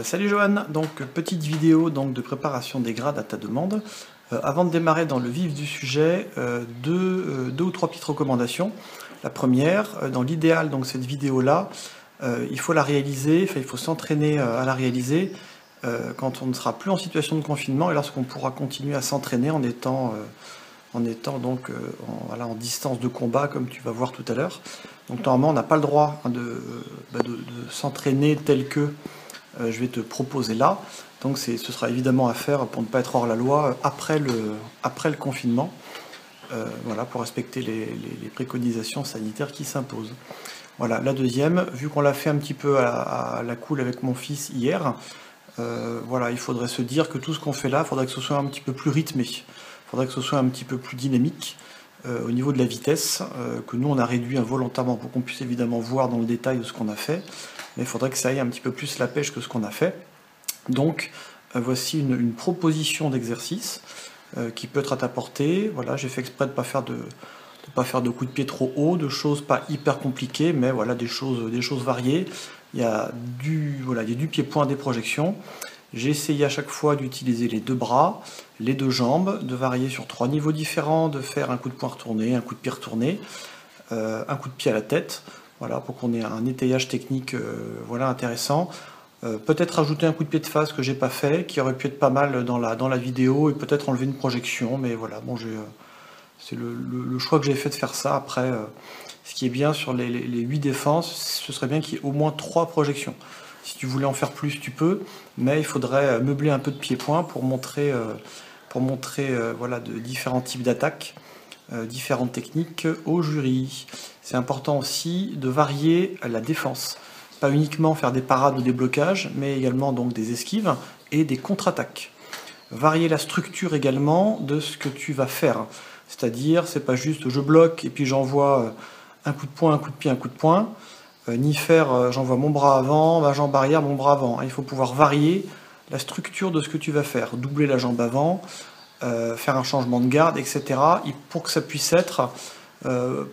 Salut Johan, donc petite vidéo donc, de préparation des grades à ta demande. Avant de démarrer dans le vif du sujet, deux ou trois petites recommandations. La première, dans l'idéal, donc cette vidéo-là, il faut la réaliser, il faut s'entraîner à la réaliser quand on ne sera plus en situation de confinement et lorsqu'on pourra continuer à s'entraîner en étant donc en distance de combat, comme tu vas voir tout à l'heure. Donc normalement, on n'a pas le droit de s'entraîner tel que je vais te proposer là. Donc ce sera évidemment à faire pour ne pas être hors la loi après le confinement, voilà, pour respecter les préconisations sanitaires qui s'imposent. Voilà, la deuxième, vu qu'on l'a fait un petit peu à la cool avec mon fils hier, voilà, il faudrait se dire que tout ce qu'on fait là, il faudrait que ce soit un petit peu plus rythmé, il faudrait que ce soit un petit peu plus dynamique au niveau de la vitesse, que nous on a réduit volontairement pour qu'on puisse évidemment voir dans le détail de ce qu'on a fait, mais il faudrait que ça aille un petit peu plus la pêche que ce qu'on a fait. Donc voici une proposition d'exercice qui peut être à ta portée. Voilà, j'ai fait exprès de ne pas faire de coups de pied trop haut, de choses pas hyper compliquées, mais voilà, des choses variées. Il y a du pied-point, des projections. J'ai essayé à chaque fois d'utiliser les deux bras, les deux jambes, de varier sur 3 niveaux différents, de faire un coup de poing retourné, un coup de pied retourné, un coup de pied à la tête, voilà, pour qu'on ait un étayage technique voilà, intéressant. Peut-être rajouter un coup de pied de face que j'ai pas fait, qui aurait pu être pas mal dans la vidéo, et peut-être enlever une projection, mais voilà, bon, c'est le choix que j'ai fait de faire ça. Après, ce qui est bien sur les 8 défenses, ce serait bien qu'il y ait au moins 3 projections. Si tu voulais en faire plus, tu peux, mais il faudrait meubler un peu de pied-point pour montrer voilà, de différents types d'attaques, différentes techniques au jury. C'est important aussi de varier la défense. Pas uniquement faire des parades ou des blocages, mais également donc des esquives et des contre-attaques. Varier la structure également de ce que tu vas faire. C'est-à-dire, c'est pas juste je bloque et puis j'envoie un coup de poing, un coup de pied, un coup de poing, ni faire j'envoie mon bras avant, ma jambe arrière, mon bras avant. Il faut pouvoir varier la structure de ce que tu vas faire. Doubler la jambe avant, faire un changement de garde, etc. Pour que ça puisse être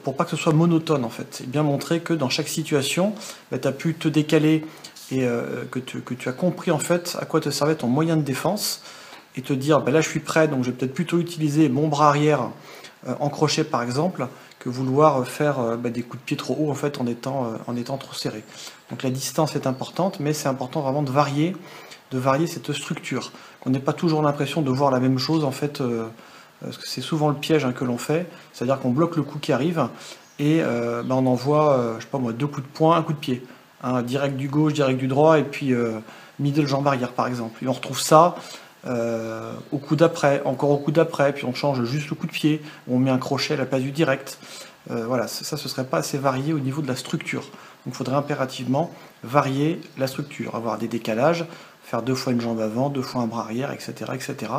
pour pas que ce soit monotone en fait. Et bien montrer que dans chaque situation, tu as pu te décaler et que tu as compris en fait à quoi te servait ton moyen de défense et te dire là je suis prêt, donc je vais peut-être plutôt utiliser mon bras arrière en crochet par exemple, que vouloir faire des coups de pied trop haut en fait en étant trop serré. Donc la distance est importante, mais c'est important vraiment de varier cette structure, qu'on n'ait pas toujours l'impression de voir la même chose en fait. Parce que c'est souvent le piège que l'on fait, c'est-à-dire qu'on bloque le coup qui arrive et on envoie, je sais pas moi, 2 coups de poing, un coup de pied, direct du gauche, direct du droit, et puis middle jambe arrière par exemple. Et on retrouve ça au coup d'après, encore au coup d'après, puis on change juste le coup de pied, on met un crochet à la place du direct. Voilà, ça ce serait pas assez varié au niveau de la structure. Donc il faudrait impérativement varier la structure, avoir des décalages, faire 2 fois une jambe avant, 2 fois un bras arrière, etc. etc.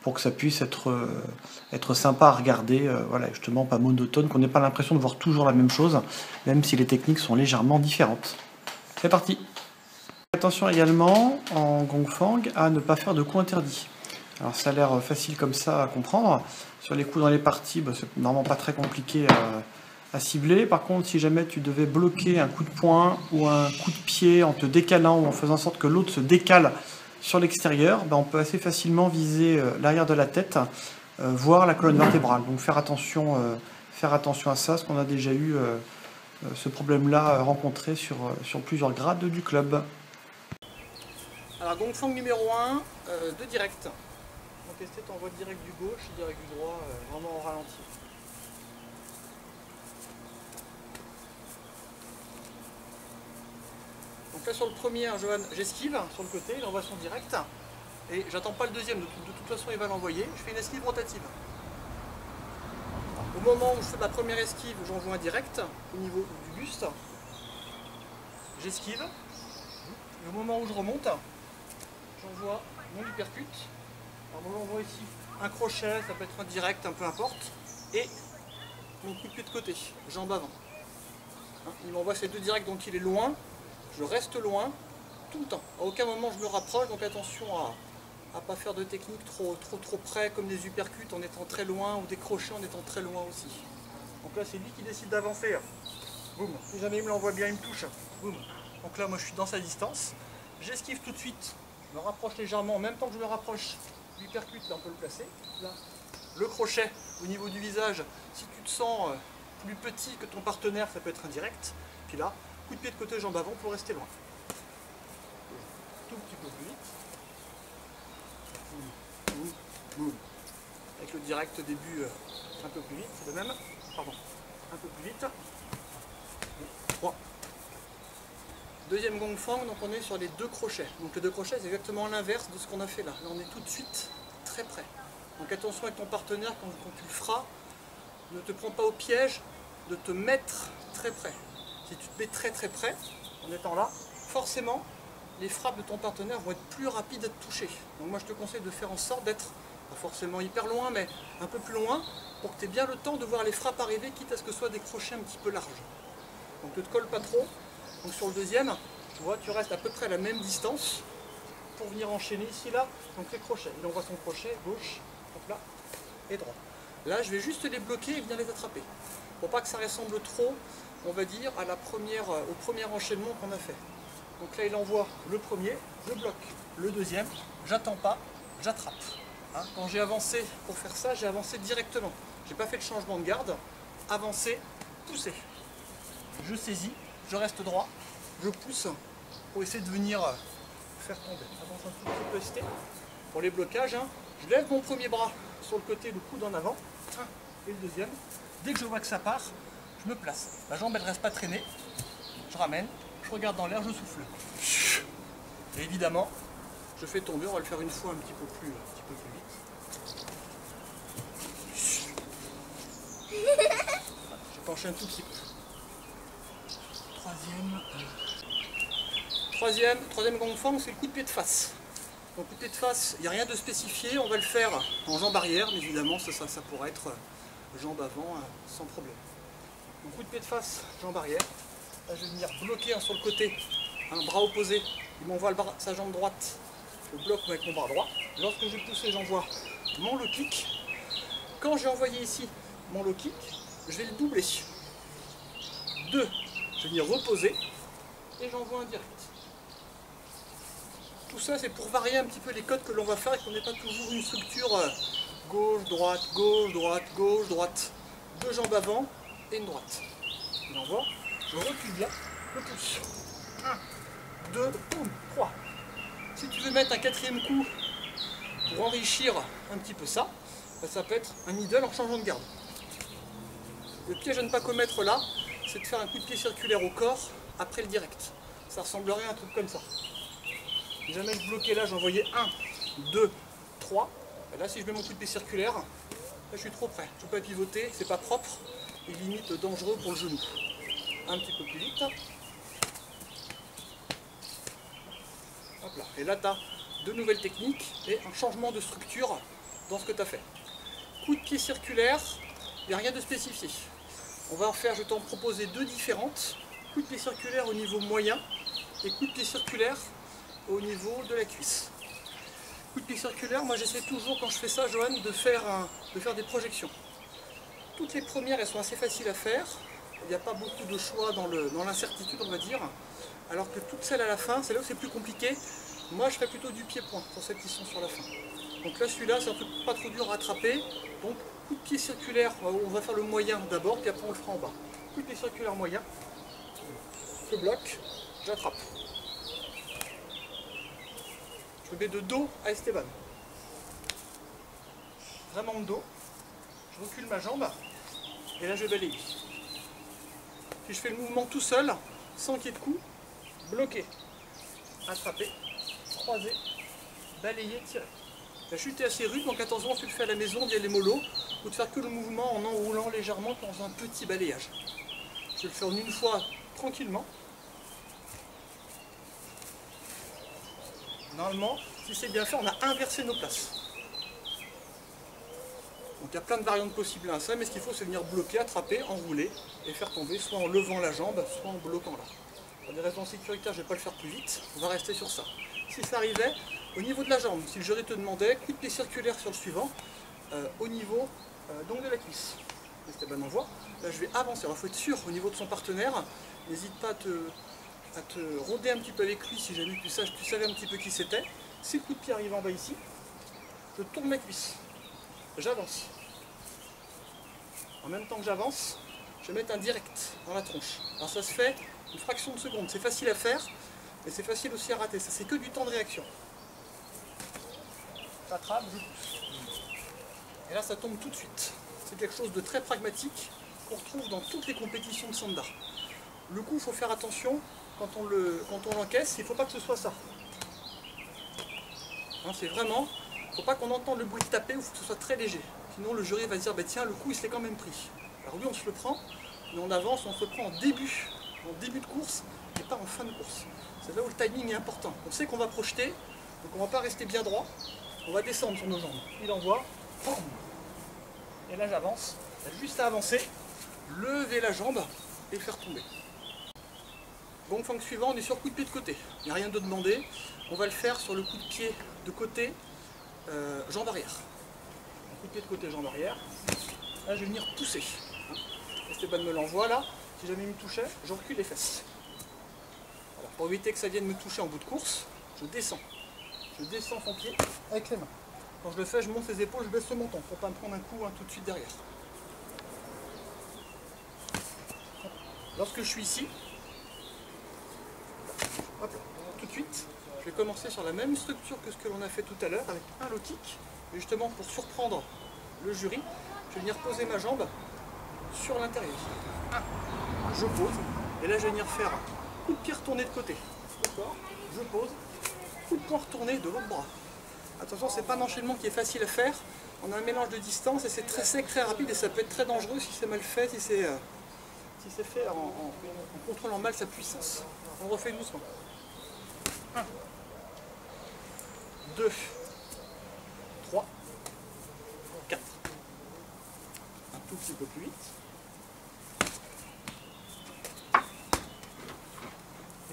pour que ça puisse être sympa à regarder, voilà, justement pas monotone, qu'on n'ait pas l'impression de voir toujours la même chose, même si les techniques sont légèrement différentes. C'est parti. Attention également, en gongfang, à ne pas faire de coups interdits. Alors ça a l'air facile comme ça à comprendre. Sur les coups dans les parties, c'est normalement pas très compliqué à cibler. Par contre, si jamais tu devais bloquer un coup de poing ou un coup de pied en te décalant ou en faisant en sorte que l'autre se décale sur l'extérieur, on peut assez facilement viser l'arrière de la tête, voire la colonne vertébrale. Donc faire attention à ça, parce qu'on a déjà eu ce problème-là rencontré sur plusieurs grades du club. Alors gongfang numéro 1, de direct. On va tester, t'envoies direct du gauche, direct du droit, vraiment en ralenti. Donc là sur le premier, Johan, j'esquive sur le côté, il envoie son direct. Et j'attends pas le deuxième, de toute façon il va l'envoyer. Je fais une esquive rotative. Au moment où je fais ma première esquive, j'envoie un direct au niveau du buste. J'esquive. Et au moment où je remonte, j'envoie mon uppercut. Alors on voit ici un crochet, ça peut être un direct, peu importe. Et mon coup de pied de côté, jambe avant. Il m'envoie ces 2 directs, donc il est loin. Je reste loin tout le temps. À aucun moment je me rapproche, donc attention à ne pas faire de technique trop près, comme des uppercuts en étant très loin, ou des crochets en étant très loin aussi. Donc là c'est lui qui décide d'avancer. Boum. Si jamais il me l'envoie bien, il me touche. Boum. Donc là moi je suis dans sa distance. j'esquive tout de suite, je me rapproche légèrement, en même temps que je me rapproche, l'hypercute, là on peut le placer, là, le crochet au niveau du visage, si tu te sens plus petit que ton partenaire, ça peut être indirect, puis là, coup de pied de côté, jambe avant pour rester loin. Tout petit peu plus vite. Boum, boum. Avec le direct au début un peu plus vite, c'est le même, pardon, un peu plus vite. 3. Deuxième gong fang, donc on est sur les 2 crochets. Donc les 2 crochets, c'est exactement l'inverse de ce qu'on a fait là. Là, on est tout de suite très près. Donc attention avec ton partenaire quand tu le feras, ne te prends pas au piège de te mettre très près. Si tu te mets très très près, en étant là, forcément, les frappes de ton partenaire vont être plus rapides à te toucher. Donc moi je te conseille de faire en sorte d'être, pas forcément hyper loin, mais un peu plus loin, pour que tu aies bien le temps de voir les frappes arriver, quitte à ce que ce soit des crochets un petit peu larges. Donc ne te colle pas trop. Donc sur le deuxième, tu vois, tu restes à peu près à la même distance pour venir enchaîner ici, là, donc les crochets. Il envoie son crochet, gauche, hop là, et droit. Là, je vais juste les bloquer et venir les attraper. Pour pas que ça ressemble trop, on va dire, à au premier enchaînement qu'on a fait. Donc là, il envoie le premier, je bloque le deuxième, j'attends pas, j'attrape. Hein, quand j'ai avancé pour faire ça, j'ai avancé directement. J'ai pas fait le changement de garde, avancer, pousser. Je saisis, je reste droit, je pousse pour essayer de venir faire tomber. Avance un tout petit peu ST. Pour les blocages, hein, je lève mon premier bras sur le côté, le coude en avant, et le deuxième. Dès que je vois que ça part, je me place. La jambe elle reste pas traînée, je ramène, je regarde dans l'air, je souffle. Et évidemment, je fais tomber, on va le faire une fois un petit peu plus vite. Je penche un tout petit peu. Troisième gong fang, c'est le coup de pied de face. Donc coup de pied de face, il n'y a rien de spécifié, on va le faire en jambe arrière, mais évidemment ça pourrait être jambe avant sans problème. Donc coup de pied de face, jambe arrière. Là je vais venir bloquer sur le côté, un bras opposé, il m'envoie sa jambe droite, je bloque avec mon bras droit. Lorsque je vais pousser, j'envoie mon low kick. Quand j'ai envoyé ici mon low kick, je vais le doubler. 2, je vais venir reposer et j'envoie un direct. Tout ça c'est pour varier un petit peu les codes que l'on va faire et qu'on n'ait pas toujours une structure gauche, droite, gauche, droite, gauche, droite. 2 jambes avant et une droite. Je l'envoie, je recule bien, je pousse. 1, 2, boum, 3. Si tu veux mettre un 4e coup pour enrichir un petit peu ça, ça peut être un middle en changeant de garde. Le piège à ne pas commettre là, c'est de faire un coup de pied circulaire au corps après le direct. Ça ressemblerait à un truc comme ça. Si jamais je bloquais là, j'envoyais 1, 2, 3. Et là, si je mets mon coup de pied circulaire, là, je suis trop près. Je ne peux pas pivoter, c'est pas propre et limite dangereux pour le genou. Un petit peu plus vite. Hop là. Et là, tu as 2 nouvelles techniques et un changement de structure dans ce que tu as fait. Coup de pied circulaire, il n'y a rien de spécifié. On va en faire, je vais t'en proposer 2 différentes. Coup de pied circulaire au niveau moyen et coup de pied circulaire au niveau de la cuisse. Coup de pied circulaire, moi j'essaie toujours quand je fais ça, Johan, de faire des projections. Toutes les premières, elles sont assez faciles à faire. Il n'y a pas beaucoup de choix dans l'incertitude, on va dire. Alors que toutes celles à la fin, c'est là où c'est plus compliqué. Moi, je ferais plutôt du pied-point sur celles qui sont sur la fin. Donc là, celui-là, c'est un truc pas trop dur à attraper. Donc, coup de pied circulaire, on va faire le moyen d'abord, puis après on le fera en bas. Coup de pied circulaire moyen. Je bloque, j'attrape. Je me mets de dos à Esteban. Vraiment de dos. Je recule ma jambe. Et là, je vais balayer. Puis je fais le mouvement tout seul, sans qu'il y ait de coup. Bloquer. Attraper. Croiser. Balayer, tirer. La chute est assez rude, donc attention, si tu le fais à la maison via les molos, ou de faire que le mouvement en enroulant légèrement dans un petit balayage. Je vais le faire en une fois tranquillement. Normalement, si c'est bien fait, on a inversé nos places. Donc il y a plein de variantes possibles à ça, mais ce qu'il faut c'est venir bloquer, attraper, enrouler et faire tomber, soit en levant la jambe, soit en bloquant là. Pour des raisons sécuritaires, je ne vais pas le faire plus vite, on va rester sur ça. Si ça arrivait, au niveau de la jambe, si le jury te demandait, coup de pied circulaire sur le suivant, au niveau donc de la cuisse. Esteban envoie. Là je vais avancer, il faut être sûr au niveau de son partenaire, n'hésite pas à te à te rôder un petit peu avec lui si jamais tu savais un petit peu qui c'était. Si le coup de pied arrive en bas ici, je tourne mes cuisses, j'avance. En même temps que j'avance, je vais mettre un direct dans la tronche. Alors ça se fait une fraction de seconde, c'est facile à faire, mais c'est facile aussi à rater, ça c'est que du temps de réaction. J'attrape, je pousse. Et là ça tombe tout de suite. C'est quelque chose de très pragmatique qu'on retrouve dans toutes les compétitions de sanda. Le coup, il faut faire attention quand on l'encaisse, il ne faut pas que ce soit ça. Hein, c'est vraiment, il ne faut pas qu'on entende le bruit de taper, il faut que ce soit très léger. Sinon le jury va se dire, bah, tiens, le coup il se l'est quand même pris. Alors oui, on se le prend, mais on avance, on se le prend en début de course, et pas en fin de course. C'est là où le timing est important. On sait qu'on va projeter, donc on ne va pas rester bien droit, on va descendre sur nos jambes. Il envoie, boum. Et là j'avance, juste à avancer, lever la jambe et faire tomber. Gong fang suivant, on est sur coup de pied de côté. Il n'y a rien de demandé. On va le faire sur le coup de pied de côté, jambe arrière. Coup de pied de côté, jambe arrière. Là, je vais venir pousser. Esteban me l'envoie là. Si jamais il me touchait, je recule les fesses. Voilà. Pour éviter que ça vienne me toucher en bout de course, je descends. Je descends son pied avec les mains. Quand je le fais, je monte les épaules, je baisse le menton pour ne pas me prendre un coup tout de suite derrière. Lorsque je suis ici, hop là, tout de suite, je vais commencer sur la même structure que ce que l'on a fait tout à l'heure avec un low kick. Et justement pour surprendre le jury, je vais venir poser ma jambe sur l'intérieur. Je pose, et là je vais venir faire un coup de pied retourné de côté. D'accord ? Je pose, coup de poing retourné de l'autre bras. Attention, c'est pas un enchaînement qui est facile à faire. On a un mélange de distance et c'est très sec, très rapide et ça peut être très dangereux si c'est mal fait, si c'est fait en contrôlant mal sa puissance. On refait doucement. 1, 2, 3, 4. Un tout petit peu plus vite.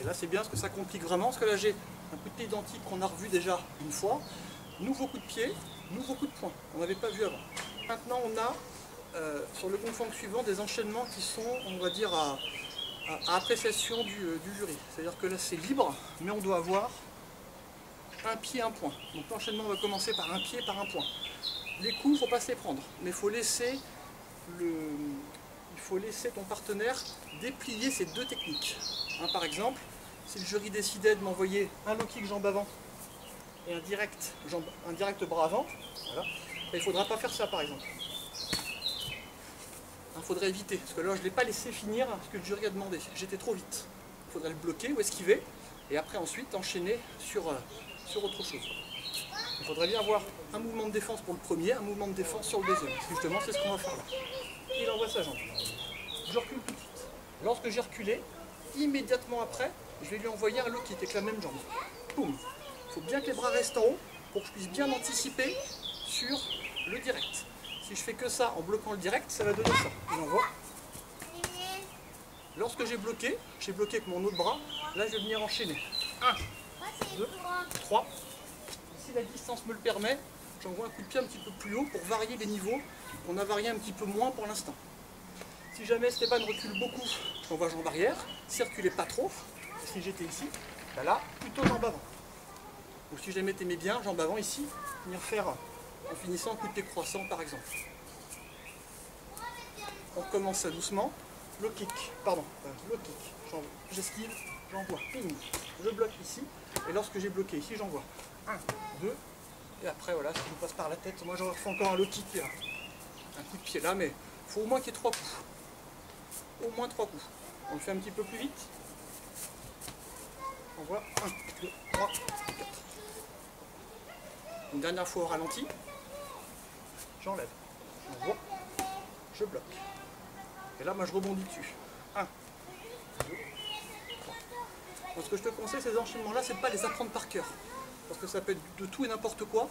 Et là c'est bien parce que ça complique vraiment, parce que là j'ai un coup de pied identique qu'on a revu déjà une fois. Nouveau coup de pied, nouveau coup de poing. On n'avait pas vu avant. Maintenant on a sur le gong fang suivant des enchaînements qui sont, on va dire, à appréciation du jury. C'est-à-dire que là c'est libre, mais on doit avoir un pied, un point. Donc l'enchaînement va commencer par un pied, par un point. Les coups, il ne faut pas se les prendre, mais il faut laisser ton partenaire déplier ces deux techniques. Hein, par exemple, si le jury décidait de m'envoyer un low kick jambe avant et un direct bras avant, voilà, il ne faudra pas faire ça par exemple. Il faudrait éviter, parce que là je ne l'ai pas laissé finir ce que le jury a demandé. J'étais trop vite. Il faudrait le bloquer ou esquiver, et après ensuite enchaîner sur autre chose. Il faudrait bien avoir un mouvement de défense pour le premier, un mouvement de défense sur le deuxième. Justement, c'est ce qu'on va faire là. Il envoie sa jambe. Je recule tout de suite. Lorsque j'ai reculé, immédiatement après, je vais lui envoyer un low kick avec la même jambe. Boum. Il faut bien que les bras restent en haut pour que je puisse bien anticiper sur le direct. Si je fais que ça en bloquant le direct, ça va donner ça. J'envoie. Lorsque j'ai bloqué avec mon autre bras, là je vais venir enchaîner. 1, 2, 3. Si la distance me le permet, j'envoie un coup de pied un petit peu plus haut pour varier les niveaux. On a varié un petit peu moins pour l'instant. Si jamais Esteban recule beaucoup, j'envoie jambe arrière. Si reculait pas trop, si j'étais ici, ben là, plutôt jambe avant. Ou si jamais t'aimais bien, jambe avant ici, venir faire en finissant un coup de pied croissant par exemple. On recommence ça doucement. Low kick, j'esquive, j'envoie, ping, je bloque ici, et lorsque j'ai bloqué ici, j'envoie 1, 2, et après voilà, si je passe par la tête, moi j'en refais encore un low kick, un coup de pied là, mais il faut au moins qu'il y ait 3 coups. Au moins 3 coups. On le fait un petit peu plus vite. On voit 1, 2, 3, 4. Une dernière fois au ralenti, j'enlève, j'envoie, je bloque. Et là, moi, je rebondis dessus. 1, 2, 3. Donc, ce que je te conseille, ces enchaînements-là, c'est de ne pas les apprendre par cœur. Parce que ça peut être de tout et n'importe quoi.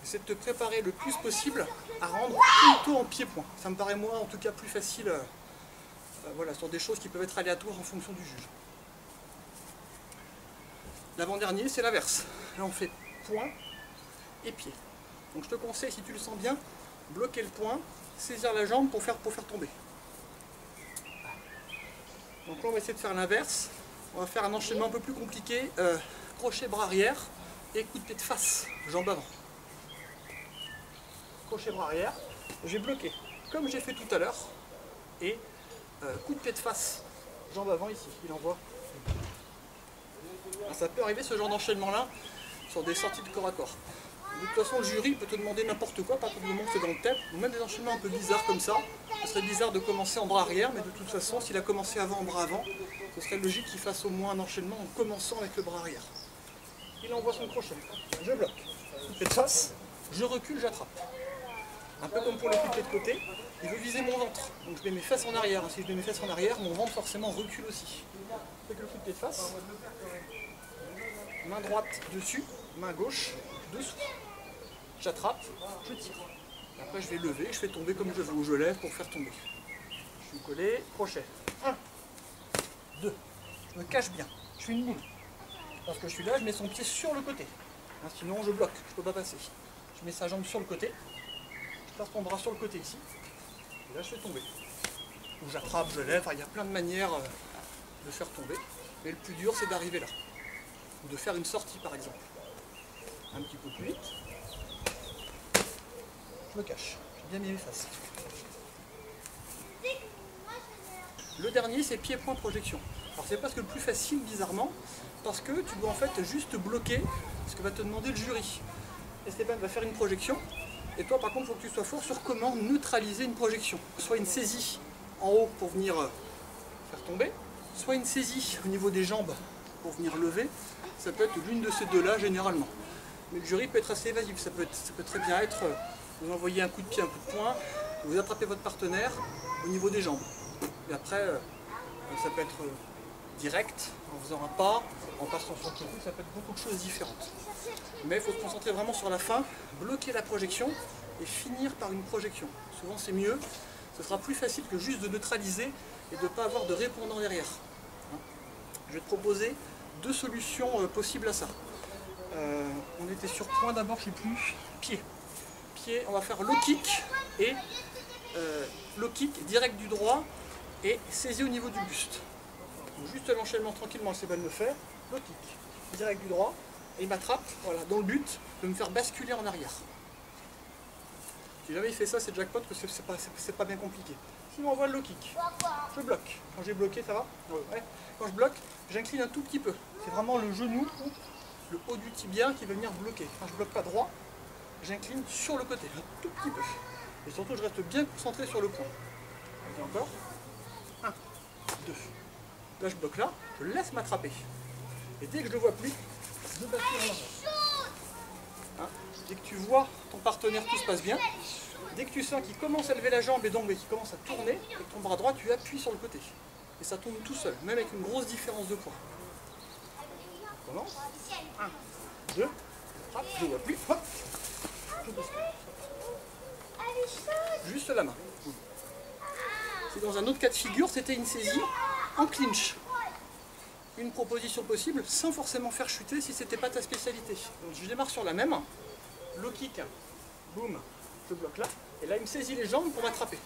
C'est de te préparer le plus possible à rendre plutôt en pied-point. Ça me paraît, moi, en tout cas, plus facile voilà, sur des choses qui peuvent être aléatoires en fonction du juge. L'avant-dernier, c'est l'inverse. Là, on fait point et pied. Donc, je te conseille, si tu le sens bien, bloquer le point, saisir la jambe pour faire tomber. Donc là, on va essayer de faire l'inverse. On va faire un enchaînement un peu plus compliqué. Crochet bras arrière et coup de pied de face, jambe avant. Crochet bras arrière, j'ai bloqué comme j'ai fait tout à l'heure. Et coup de pied de face, jambe avant ici, il envoie. Alors, ça peut arriver ce genre d'enchaînement là sur des sorties de corps à corps. De toute façon, le jury peut te demander n'importe quoi, pas tout le monde c'est dans le thème, ou même des enchaînements un peu bizarres comme ça. Ce serait bizarre de commencer en bras arrière, mais de toute façon, s'il a commencé avant en bras avant, ce serait logique qu'il fasse au moins un enchaînement en commençant avec le bras arrière. Il envoie son crochet, je bloque, coup de pied de face, je recule, j'attrape. Un peu comme pour le coup de pied de côté, il veut viser mon ventre. Donc je mets mes fesses en arrière. Si je mets mes fesses en arrière, mon ventre forcément recule aussi. Avec le coup de pied de face, main droite dessus, main gauche dessous. J'attrape, je tire. Après je vais lever, je fais tomber comme je veux, ou je lève pour faire tomber. Je suis collé, crochet. 1, 2, je me cache bien, je fais une boule. Parce que je suis là, je mets son pied sur le côté. Sinon je bloque, je ne peux pas passer. Je mets sa jambe sur le côté. Je passe mon bras sur le côté ici, et là je fais tomber. Ou j'attrape, je lève, il y a plein de manières de faire tomber. Mais le plus dur c'est d'arriver là. Ou de faire une sortie par exemple. Un petit peu plus vite. Je me cache, j'ai bien mis mes faces. Le dernier c'est pied-point projection. Alors c'est presque le plus facile bizarrement, parce que tu dois en fait juste bloquer ce que va te demander le jury. Esteban va faire une projection. Et toi par contre, il faut que tu sois fort sur comment neutraliser une projection. Soit une saisie en haut pour venir faire tomber, soit une saisie au niveau des jambes pour venir lever. Ça peut être l'une de ces deux-là généralement. Mais le jury peut être assez évasif. Ça peut très bien être, vous envoyez un coup de pied, un coup de poing, vous attrapez votre partenaire au niveau des jambes. Et après, ça peut être direct, en faisant un pas, en passant sur le côté, ça peut être beaucoup de choses différentes. Mais il faut se concentrer vraiment sur la fin, bloquer la projection et finir par une projection. Souvent c'est mieux, ce sera plus facile que juste de neutraliser et de ne pas avoir de répondant derrière. Je vais te proposer deux solutions possibles à ça. On était sur point d'abord, je ne sais plus, pied. Pied, on va faire low kick et low kick direct du droit et saisi au niveau du buste. Donc juste l'enchaînement tranquillement, c'est bien de le faire. Low kick, direct du droit, et il m'attrape, voilà, dans le but de me faire basculer en arrière. Si jamais il fait ça, c'est jackpot, parce que c'est pas bien compliqué. Sinon on voit le low kick. Je bloque. Quand j'ai bloqué, ça va? Ouais. Quand je bloque, j'incline un tout petit peu. C'est vraiment le genou ou le haut du tibia qui va venir bloquer. Quand je bloque pas droit, j'incline sur le côté, un tout petit peu. Et surtout, je reste bien concentré sur le point. Et encore. 1, 2. Là, je bloque là, je laisse m'attraper. Et dès que je ne le vois plus, je bascule en arrière. Dès que tu vois ton partenaire, tout se passe bien. Dès que tu sens qu'il commence à lever la jambe et donc qu'il commence à tourner, avec ton bras droit, tu appuies sur le côté. Et ça tourne tout seul, même avec une grosse différence de poids. On commence. 1, 2, hop, je ne vois plus, hop, je bascule. Juste la main. C'est dans un autre cas de figure, c'était une saisie en clinch. Une proposition possible sans forcément faire chuter si c'était pas ta spécialité. Donc je démarre sur la même, low kick, boum, je bloque là, et là il me saisit les jambes pour m'attraper.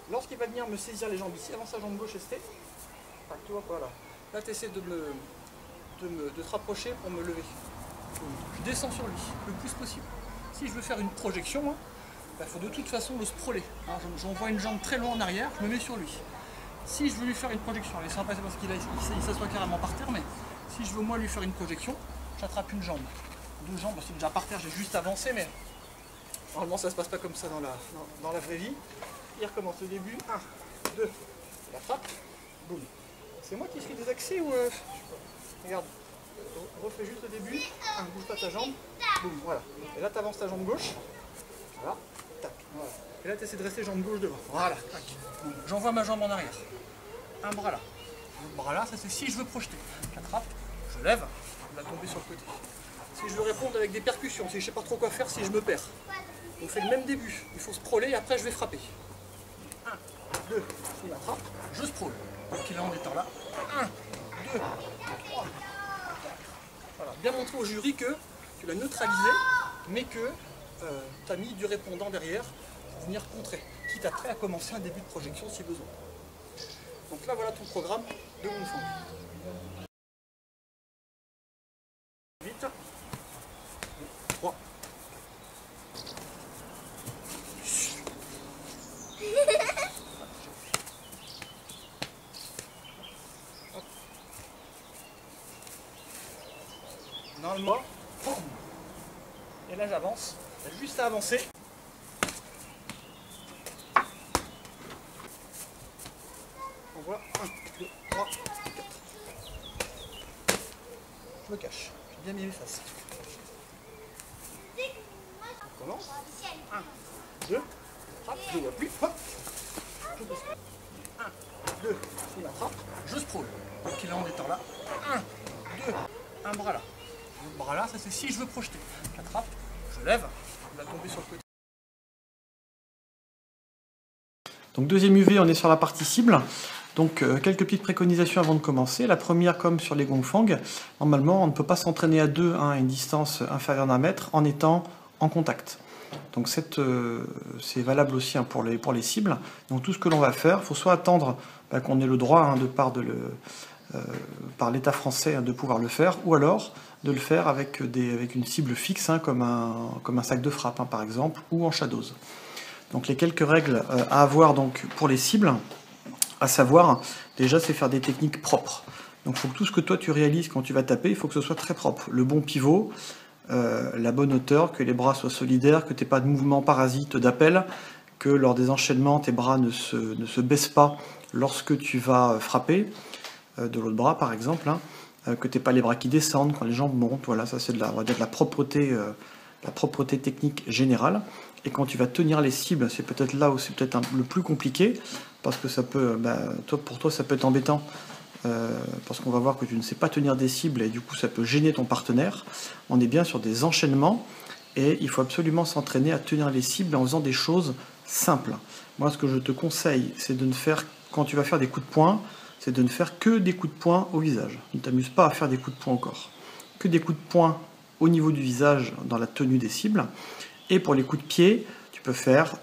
Lorsqu'il va venir me saisir les jambes ici, avant sa jambe gauche estée, tu vois, voilà. Là tu essaies de te rapprocher pour me lever. Je descends sur lui le plus possible. Si je veux faire une projection, il faut de toute façon le sprawler. J'envoie une jambe très loin en arrière, je me mets sur lui. Si je veux lui faire une projection, il sera passé parce qu'il s'assoit carrément par terre, mais si je veux moi lui faire une projection, j'attrape une jambe. Deux jambes, c'est déjà par terre, j'ai juste avancé, mais normalement ça se passe pas comme ça dans la vraie vie. Il recommence au début, 1, 2, il attrape, boum. C'est moi qui suis des accès ou... Regarde, refais juste au début, bouge pas ta jambe, boum, voilà. Et là tu avances ta jambe gauche, voilà, tac, voilà. Et là tu essaies de rester jambe gauche devant, voilà, tac. J'envoie ma jambe en arrière, un bras là, l'autre bras là, ça c'est si je veux projeter. J'attrape, je lève, il va tomber sur le côté. Si je veux répondre avec des percussions, si je sais pas trop quoi faire, si je me perds. On fait le même début, il faut sprawler et après je vais frapper. 1, 2, il m'attrape, je sprawl. Donc il est en étant là, 1, 2, 3. Voilà, bien montrer au jury que tu l'as neutralisé, mais que tu as mis du répondant derrière pour venir contrer, quitte après à commencer un début de projection si besoin. Donc là voilà ton programme de Kung Fu. normalement, boum. Et là j'avance, juste à avancer. On voit 1, 2, 3, 4. Je me cache, j'ai bien mis les faces. On commence. 1, 2, hop, je ne vois plus, hop. 1, 2, je m'attrape, je sprawl. Donc là en étant là, 1, 2, un bras là. Le bras là, ça c'est si je veux projeter. J'attrape, je lève, il va tomber sur le côté. Donc deuxième UV, on est sur la partie cible. Donc quelques petites préconisations avant de commencer. La première, comme sur les Gongfang, normalement on ne peut pas s'entraîner à deux à une distance inférieure d'1 mètre en étant en contact. Donc c'est valable aussi pour les cibles. Donc tout ce que l'on va faire, il faut soit attendre qu'on ait le droit par l'État français de pouvoir le faire, ou alors de le faire avec une cible fixe, comme un sac de frappe par exemple, ou en shadows. Donc les quelques règles à avoir donc, pour les cibles, à savoir, déjà c'est faire des techniques propres. Donc il faut que tout ce que toi tu réalises quand tu vas taper, il faut que ce soit très propre. Le bon pivot, la bonne hauteur, que les bras soient solidaires, que tu n'aies pas de mouvement parasite d'appel, que lors des enchaînements, tes bras ne se baissent pas lorsque tu vas frapper, de l'autre bras par exemple, que tu n'aies pas les bras qui descendent quand les jambes montent. Voilà, ça c'est de la propreté technique générale. Et quand tu vas tenir les cibles, c'est peut-être là où c'est peut-être le plus compliqué, parce que ça peut, pour toi ça peut être embêtant, parce qu'on va voir que tu ne sais pas tenir des cibles et du coup ça peut gêner ton partenaire. On est bien sur des enchaînements et il faut absolument s'entraîner à tenir les cibles en faisant des choses simples. Moi ce que je te conseille, c'est de ne faire, quand tu vas faire des coups de poing, c'est de ne faire que des coups de poing au visage. Ne t'amuse pas à faire des coups de poing au corps. Que des coups de poing au niveau du visage dans la tenue des cibles. Et pour les coups de pied, tu peux faire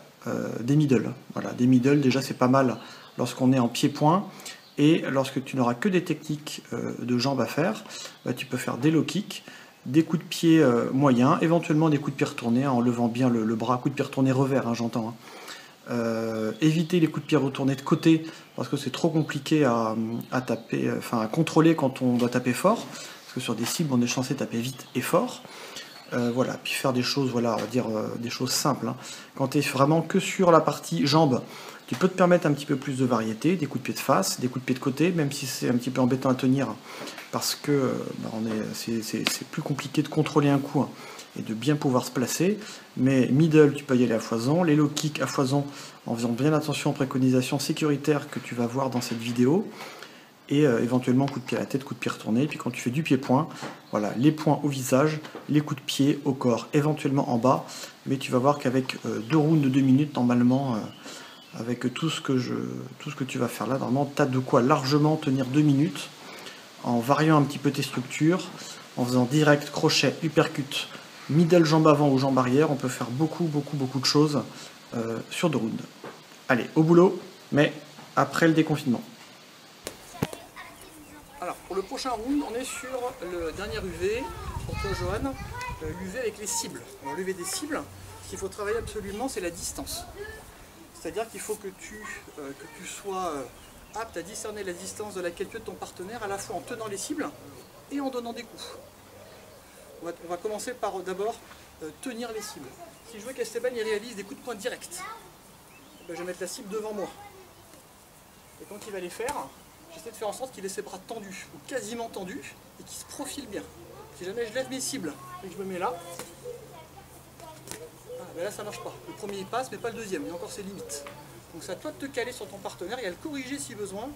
des middle. Voilà, des middle, déjà c'est pas mal lorsqu'on est en pied-point. Et lorsque tu n'auras que des techniques de jambes à faire, tu peux faire des low kicks, des coups de pied moyens, éventuellement des coups de pied retournés, en levant bien le bras, coups de pied retournés revers, j'entends. Éviter les coups de pied retournés de côté, parce que c'est trop compliqué à taper, à contrôler quand on doit taper fort, parce que sur des cibles, on est censé taper vite et fort. Voilà, puis faire des choses, voilà, on va dire des choses simples. Quand tu es vraiment que sur la partie jambes, tu peux te permettre un petit peu plus de variété, des coups de pied de face, des coups de pied de côté, même si c'est un petit peu embêtant à tenir, parce que c'est plus compliqué de contrôler un coup et de bien pouvoir se placer. Mais middle, tu peux y aller à foison, les low kicks à foison, en faisant bien attention aux préconisations sécuritaires que tu vas voir dans cette vidéo. Et éventuellement coup de pied à la tête, coup de pied retourné. Et puis quand tu fais du pied-point, voilà, les points au visage, les coups de pied au corps, éventuellement en bas. Mais tu vas voir qu'avec 2 rounds de 2 minutes, normalement, avec tout ce que tu vas faire là, normalement, tu as de quoi largement tenir 2 minutes, en variant un petit peu tes structures, en faisant direct, crochet, uppercut, middle jambe avant ou jambe arrière. On peut faire beaucoup de choses sur 2 rounds. Allez, au boulot, mais après le déconfinement. Alors, pour le prochain round, on est sur le dernier UV, pour toi Johan, l'UV avec les cibles. Alors l'UV des cibles, ce qu'il faut travailler absolument, c'est la distance. C'est-à-dire qu'il faut que tu sois apte à discerner la distance de la queue de ton partenaire, à la fois en tenant les cibles et en donnant des coups. On va commencer par d'abord tenir les cibles. Si je veux qu'Esteban réalise des coups de poing directs, je vais mettre la cible devant moi. Et quand il va les faire, j'essaie de faire en sorte qu'il ait ses bras tendus, ou quasiment tendus, et qu'il se profile bien. Si jamais je lève mes cibles et que je me mets là, là ça marche pas. Le premier il passe, mais pas le deuxième, il y a encore ses limites. Donc c'est à toi de te caler sur ton partenaire et à le corriger si besoin,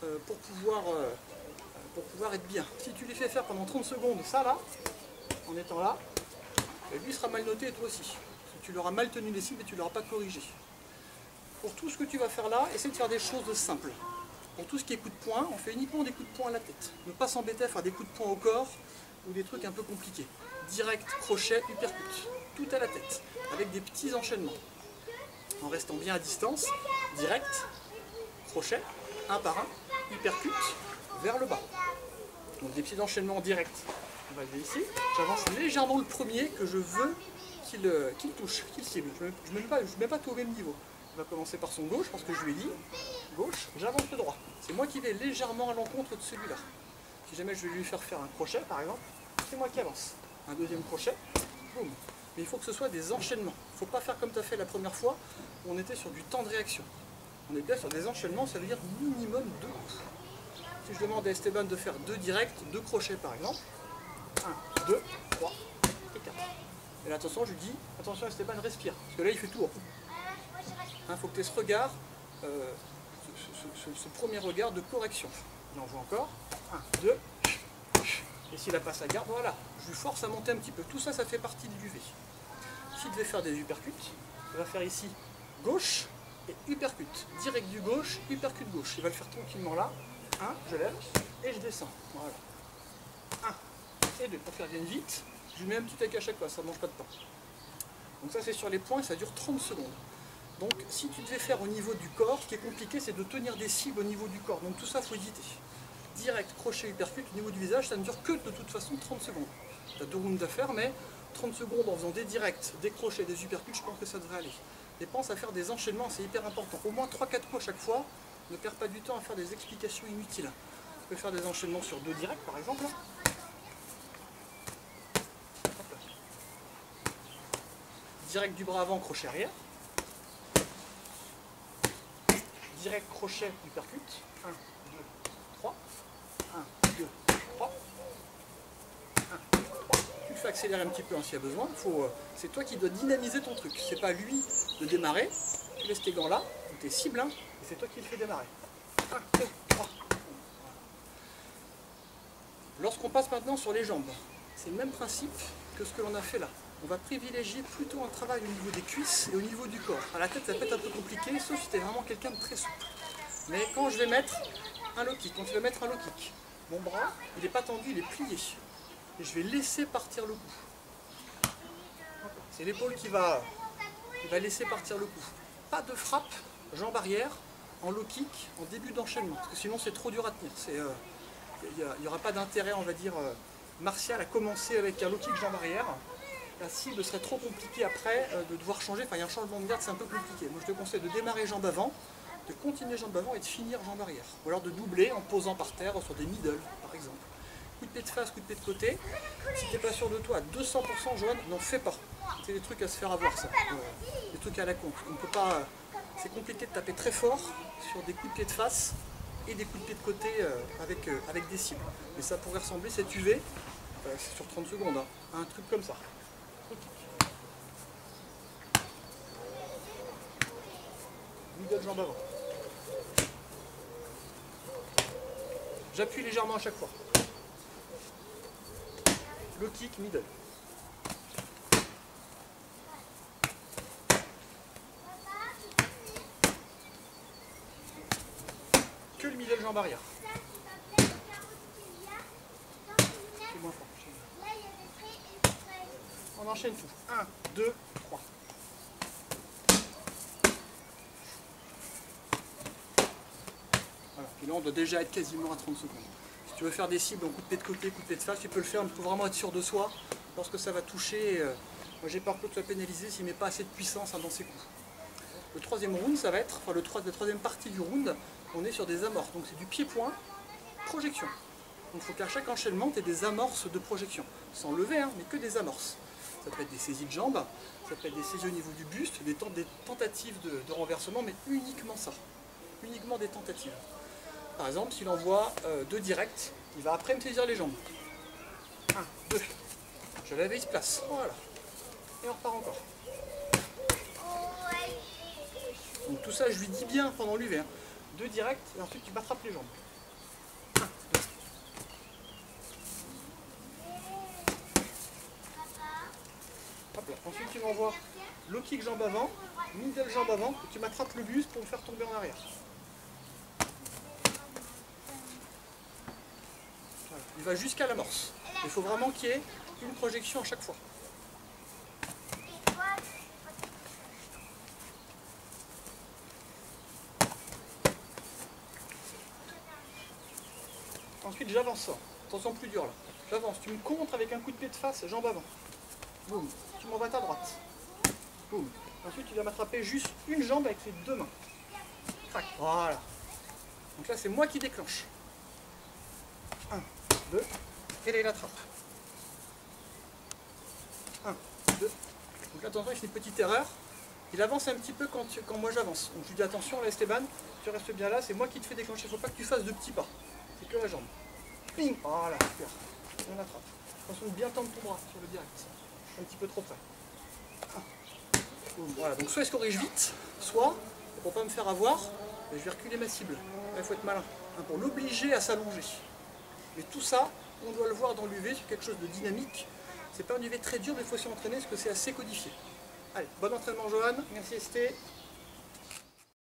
pour pouvoir être bien. Si tu lui fais faire pendant 30 secondes ça là, en étant là, lui sera mal noté et toi aussi. Tu l'auras mal tenu les cibles et tu ne l'auras pas corrigé. Pour tout ce que tu vas faire là, essaie de faire des choses simples. Pour tout ce qui est coups de poing, on fait uniquement des coups de poing à la tête. Ne pas s'embêter à faire des coups de poing au corps ou des trucs un peu compliqués. Direct, crochet, uppercut. Tout à la tête, avec des petits enchaînements. En restant bien à distance, direct, crochet, un par un, uppercut, vers le bas. Donc des petits enchaînements directs. On va le voir ici. J'avance légèrement le premier que je veux qu'il touche, qu'il cible. Je ne mets pas tout au même niveau. Il va commencer par son gauche, parce que je lui ai dit, gauche, j'avance le droit. C'est moi qui vais légèrement à l'encontre de celui-là. Si jamais je vais lui faire un crochet, par exemple, c'est moi qui avance. Un deuxième crochet, boum. Mais il faut que ce soit des enchaînements. Il ne faut pas faire comme tu as fait la première fois, où on était sur du temps de réaction. On est bien sur des enchaînements, ça veut dire minimum 2 coups. Si je demande à Esteban de faire 2 directs, 2 crochets par exemple, 1, 2, 3 et 4. Et là, attention, je lui dis, attention Esteban, respire, parce que là il fait tout. Il faut que tu aies ce regard, ce premier regard de correction. Il en joue encore, 1, 2, et s'il a pas sa garde, voilà, je lui force à monter un petit peu. Tout ça, ça fait partie de l'UV. S'il devait faire des uppercuts, il va faire ici gauche et uppercut. Direct du gauche, uppercut gauche. Il va le faire tranquillement là. 1, je lève et je descends. Voilà. 1 et 2. Pour faire bien vite, je lui mets un petit tac à chaque fois, ça ne mange pas de temps. Donc ça c'est sur les points et ça dure 30 secondes. Donc si tu devais faire au niveau du corps, ce qui est compliqué c'est de tenir des cibles au niveau du corps. Donc tout ça il faut éviter. Direct, crochet, uppercut, au niveau du visage, ça ne dure que de toute façon 30 secondes. Tu as 2 rounds à faire, mais 30 secondes en faisant des directs, des crochets, des uppercuts, je pense que ça devrait aller. Et pense à faire des enchaînements, c'est hyper important. Au moins 3-4 coups à chaque fois, ne perds pas du temps à faire des explications inutiles. Tu peux faire des enchaînements sur 2 directs par exemple. Direct du bras avant, crochet arrière. Direct, crochet, uppercut. 1, 2, 3. 1, 2, 3. 1, 2, 3. Tu le fais accélérer un petit peu hein, s'il y a besoin. C'est toi qui dois dynamiser ton truc. C'est pas lui de démarrer. Tu laisses tes gants là, tes cibles, hein, et c'est toi qui le fais démarrer. 1, 2, 3. Lorsqu'on passe maintenant sur les jambes, c'est le même principe que ce que l'on a fait là. On va privilégier plutôt un travail au niveau des cuisses et au niveau du corps. À la tête, ça peut être un peu compliqué, sauf si tu es vraiment quelqu'un de très souple. Mais quand je vais mettre un low kick, quand tu vas mettre un low kick, mon bras, il n'est pas tendu, il est plié. Et je vais laisser partir le coup. C'est l'épaule qui va laisser partir le coup. Pas de frappe, jambe arrière, en low kick, en début d'enchaînement. Parce que sinon, c'est trop dur à tenir. Il n'y aura pas d'intérêt, on va dire, martial à commencer avec un low kick jambe arrière. La cible serait trop compliquée après de devoir changer. Enfin, il y a un changement de garde, c'est un peu compliqué. Moi, je te conseille de démarrer jambe avant, de continuer jambe avant et de finir jambe arrière. Ou alors de doubler en posant par terre sur des middle, par exemple. Coup de pied de face, coup de pied de côté. Si tu n'es pas sûr de toi à 200%, Joanne, n'en fais pas. C'est des trucs à se faire avoir, ça. Des trucs à la con. On peut pas. C'est compliqué de taper très fort sur des coups de pied de face et des coups de pied de côté avec des cibles. Mais ça pourrait ressembler, cette UV, c'est sur 30 secondes, hein, à un truc comme ça. Middle jambe avant. J'appuie légèrement à chaque fois. Le kick, middle. Que le middle jambe arrière. C'est moins fort. On enchaîne tout. 1, 2, 3. Voilà. Et là, on doit déjà être quasiment à 30 secondes. Si tu veux faire des cibles en coup de pied de côté, coup de pied de face, tu peux le faire, mais il faut vraiment être sûr de soi lorsque ça va toucher. Moi, j'ai peur que tu sois pénalisé s'il ne met pas assez de puissance dans ses coups. Le troisième round, ça va être, enfin la troisième partie du round, on est sur des amorces. Donc c'est du pied-point, projection. Donc il faut qu'à chaque enchaînement, tu aies des amorces de projection. Sans lever, hein, mais que des amorces. Ça peut être des saisies de jambes, ça peut être des saisies au niveau du buste, des tentatives de renversement, mais uniquement ça. Uniquement des tentatives. Par exemple, s'il envoie 2 directs, il va après me saisir les jambes. 1, 2. Je lève et il se place. Voilà. Et on repart encore. Donc tout ça, je lui dis bien pendant l'UV. Hein. 2 directs, et ensuite tu m'attrapes les jambes. 1, 2. Hop là. Ensuite, tu m'envoies low kick jambe avant, middle jambe avant, et tu m'attrapes le buste pour me faire tomber en arrière. Voilà. Il va jusqu'à l'amorce. Il faut vraiment qu'il y ait une projection à chaque fois. Ensuite, j'avance. Attention, plus dur là. J'avance. Tu me contres avec un coup de pied de face, jambe avant. Boum. Tu m'envoies ta droite. Boum. Ensuite, tu vas m'attraper juste une jambe avec les 2 mains. Tac. Voilà. Donc là, c'est moi qui déclenche. 1, 2. Et là, il attrape. 1, 2. Donc là, attention, il fait une petite erreur. Il avance un petit peu quand moi j'avance. Donc je lui dis attention là Esteban, tu restes bien là, c'est moi qui te fais déclencher. Il ne faut pas que tu fasses de petits pas. C'est que la jambe. Ping. Voilà, super. On attrape. Attention de bien tendre ton bras sur le direct. Un petit peu trop près. Voilà, donc soit il se corrige vite, soit, pour ne pas me faire avoir, je vais reculer ma cible. Il faut être malin, hein, pour l'obliger à s'allonger. Mais tout ça, on doit le voir dans l'UV, c'est quelque chose de dynamique. C'est pas un UV très dur, mais il faut s'y entraîner parce que c'est assez codifié. Allez, bon entraînement Johan, merci Esté.